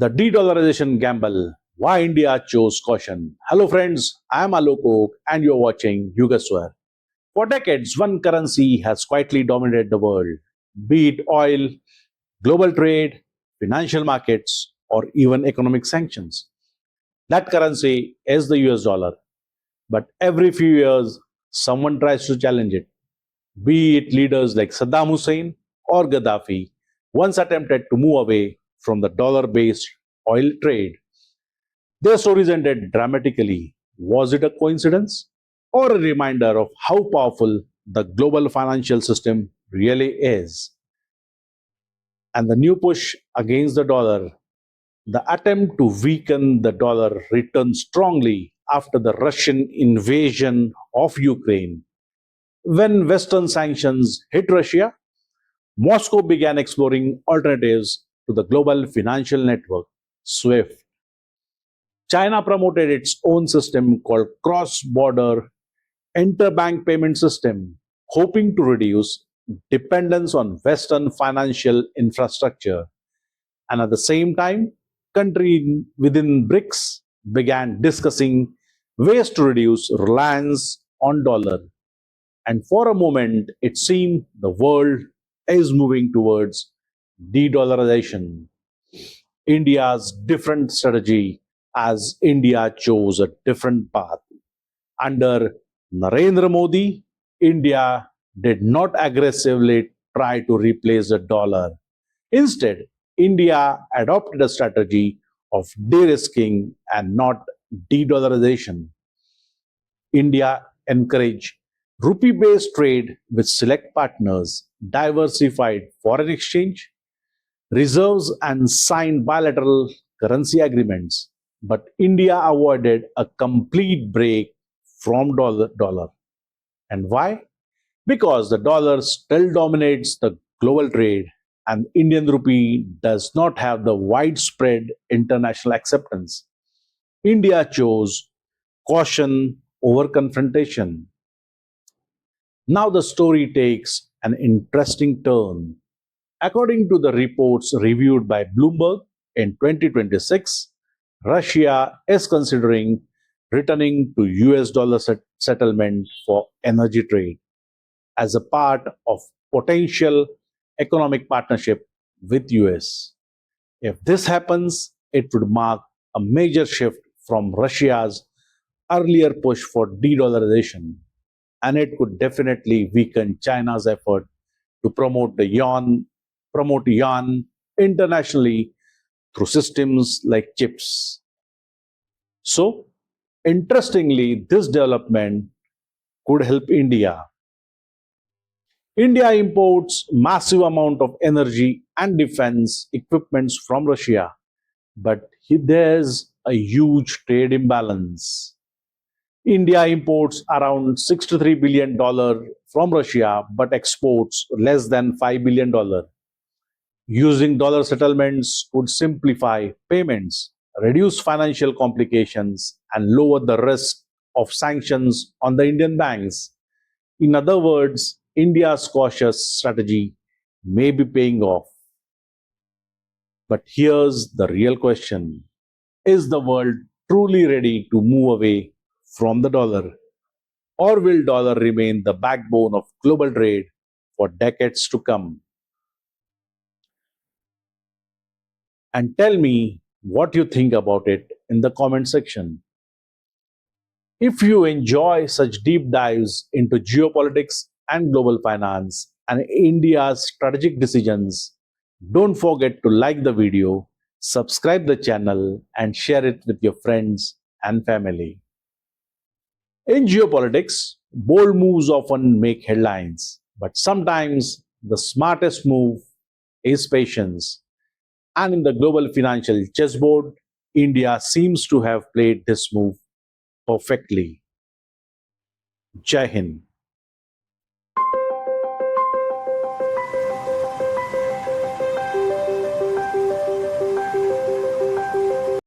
The de-dollarization gamble, why India chose caution. Hello friends, I am Alok Oak and you're watching Yugaswar. For decades, one currency has quietly dominated the world, be it oil, global trade, financial markets, or even economic sanctions. That currency is the US dollar. But every few years, someone tries to challenge it, be it leaders like Saddam Hussein or Gaddafi, once attempted to move away from the dollar based oil trade. Their stories ended dramatically. Was it a coincidence or a reminder of how powerful the global financial system really is? And the new push against the dollar, the attempt to weaken the dollar, returned strongly after the Russian invasion of Ukraine. When Western sanctions hit Russia, Moscow began exploring alternatives to the global financial network, SWIFT. China promoted its own system called Cross-Border Interbank Payment System, hoping to reduce dependence on Western financial infrastructure. And at the same time, countries within BRICS began discussing ways to reduce reliance on dollar. And for a moment, it seemed the world is moving towards de-dollarization. India's different strategy as India chose a different path. Under Narendra Modi, India did not aggressively try to replace the dollar. Instead, India adopted a strategy of de-risking and not de-dollarization. India encouraged rupee-based trade with select partners, diversified foreign exchange, reserves and signed bilateral currency agreements. But India avoided a complete break from dollar. And why? Because the dollar still dominates the global trade and Indian rupee does not have the widespread international acceptance. India chose caution over confrontation. Now the story takes an interesting turn. According to the reports reviewed by Bloomberg in 2026, Russia is considering returning to US dollar settlement for energy trade as a part of potential economic partnership with US. If this happens, it would mark a major shift from Russia's earlier push for de-dollarization, and it could definitely weaken China's effort to promote yuan internationally through systems like CIPS. So, interestingly, this development could help India. India imports massive amount of energy and defense equipments from Russia, but there's a huge trade imbalance. India imports around $63 billion from Russia but exports less than $5 billion. Using dollar settlements could simplify payments, reduce financial complications, and lower the risk of sanctions on the Indian banks. In other words, India's cautious strategy may be paying off. But here's the real question. Is the world truly ready to move away from the dollar? Or will dollar remain the backbone of global trade for decades to come? And tell me what you think about it in the comment section. If you enjoy such deep dives into geopolitics and global finance and India's strategic decisions, don't forget to like the video, subscribe the channel and share it with your friends and family. In geopolitics, bold moves often make headlines, but sometimes the smartest move is patience. And in the global financial chessboard, India seems to have played this move perfectly. Jai Hind.